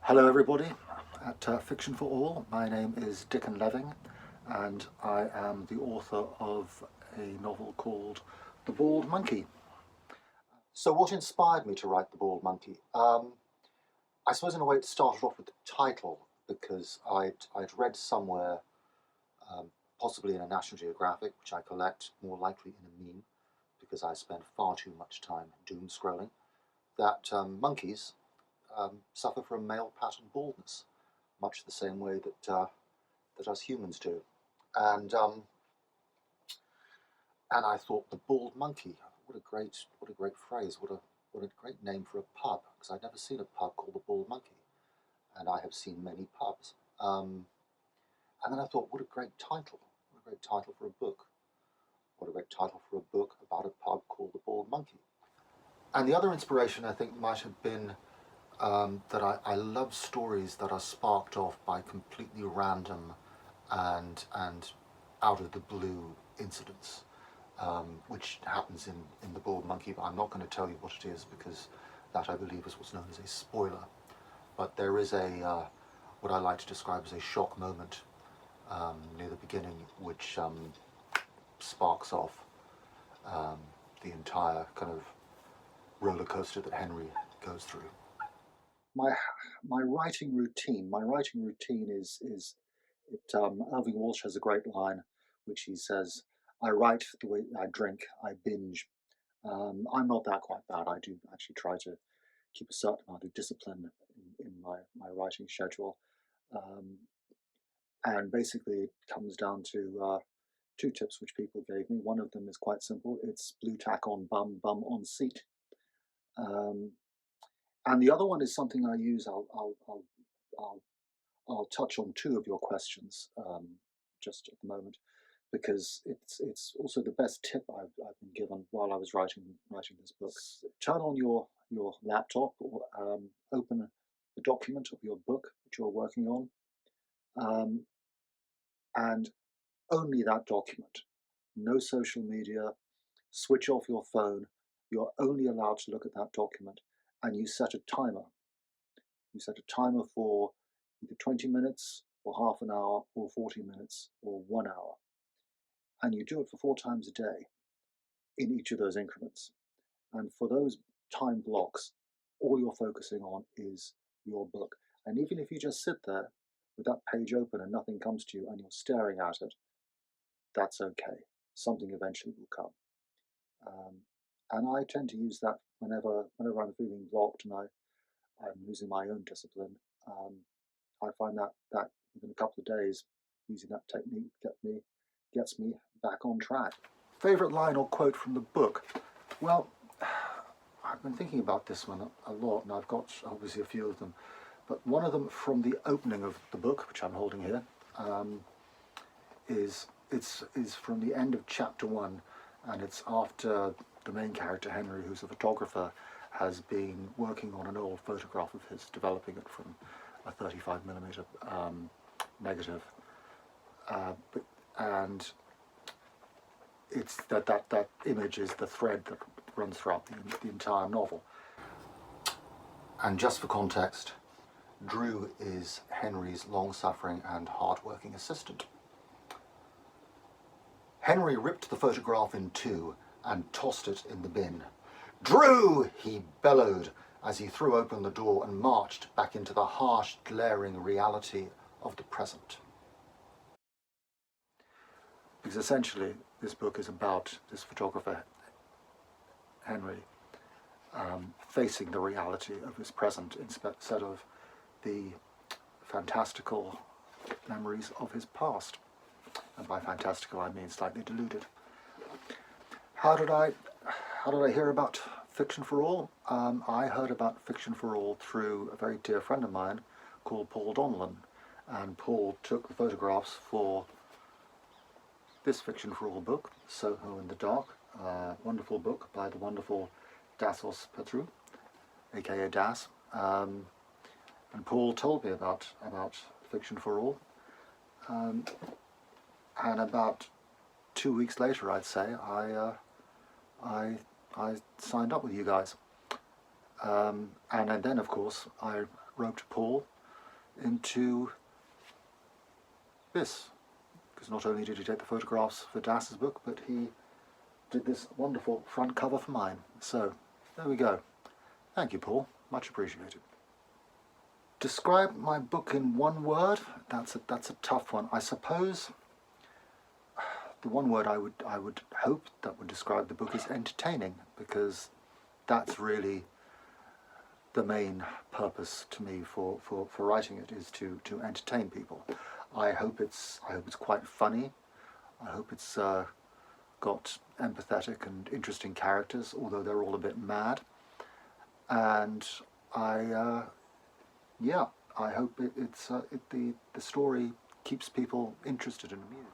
Hello everybody at Fiction for All. My name is Dickon Leving and I am the author of a novel called The Bald Monkey. So what inspired me to write The Bald Monkey? I suppose in a way it started off with the title because I'd read somewhere, possibly in a National Geographic, which I collect, more likely in a meme, because I spend far too much time doom scrolling, that monkeys suffer from male pattern baldness, much the same way that us humans do. And I thought the bald monkey, what a great phrase, what a great name for a pub, because I'd never seen a pub called the Bald Monkey, and I have seen many pubs. And then I thought, what a great title for a book. What a great title for a book about a pub called the Bald Monkey. And the other inspiration I think might have been that I love stories that are sparked off by completely random and out of the blue incidents, which happens in The Bald Monkey, but I'm not going to tell you what it is because that I believe is what's known as a spoiler. But there is what I like to describe as a shock moment near the beginning, which sparks off the entire kind of roller coaster that Henry goes through. My writing routine is Irving Walsh has a great line which he says, I write the way I drink, I binge. I'm not that quite bad. I do actually try to keep a certain amount of discipline in my writing schedule. And basically it comes down to two tips which people gave me. One of them is quite simple. It's blue tack on bum, bum on seat. And the other one is something I use. I'll touch on two of your questions just at the moment, because it's also the best tip I've been given while I was writing this book. Turn on your laptop or open the document of your book that you're working on, and only that document. No social media. Switch off your phone. You're only allowed to look at that document, and you set a timer. You set a timer for either 20 minutes or half an hour or 40 minutes or 1 hour. And you do it for 4 times a day in each of those increments. And for those time blocks, all you're focusing on is your book. And even if you just sit there with that page open and nothing comes to you and you're staring at it, that's okay. Something eventually will come. And I tend to use that whenever I'm feeling blocked and I'm losing my own discipline. I find that within a couple of days, using that technique gets me back on track. Favorite line or quote from the book? Well, I've been thinking about this one a lot, and I've got obviously a few of them. But one of them from the opening of the book, which I'm holding here, is from the end of chapter 1, and it's after the main character Henry, who's a photographer, has been working on an old photograph of his, developing it from a 35mm negative, and it's that image is the thread that runs throughout the entire novel. And just for context, Drew is Henry's long-suffering and hard-working assistant. Henry ripped the photograph in two and tossed it in the bin. "Drew!" he bellowed as he threw open the door and marched back into the harsh, glaring reality of the present. Because essentially this book is about this photographer, Henry, facing the reality of his present instead of the fantastical memories of his past. And by fantastical I mean slightly deluded. How did I hear about Fiction for All? I heard about Fiction for All through a very dear friend of mine called Paul Donlan, and Paul took the photographs for this Fiction for All book, Soho in the Dark, wonderful book by the wonderful Dassos Petru, aka Das, and Paul told me about Fiction for All, and about 2 weeks later, I'd say, I signed up with you guys, and then of course I wrote to Paul into this. Because not only did he take the photographs for Das's book, but he did this wonderful front cover for mine. So, there we go. Thank you, Paul. Much appreciated. Describe my book in one word? That's a tough one. I suppose the one word I would hope that would describe the book is entertaining, because that's really the main purpose to me for writing it, is to entertain people. I hope it's quite funny. I hope it's got empathetic and interesting characters, although they're all a bit mad. And I hope the story keeps people interested and amused.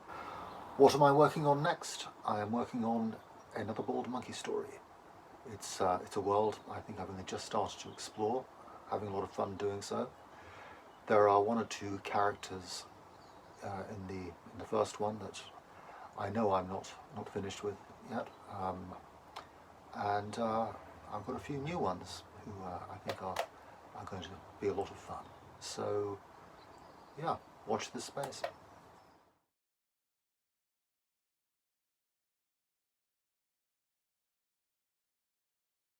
What am I working on next? I am working on another Bald Monkey story. It's a world I think I've only just started to explore, having a lot of fun doing so. There are one or two characters in the first one that I know I'm not finished with yet, and I've got a few new ones who I think are going to be a lot of fun. So yeah, watch this space.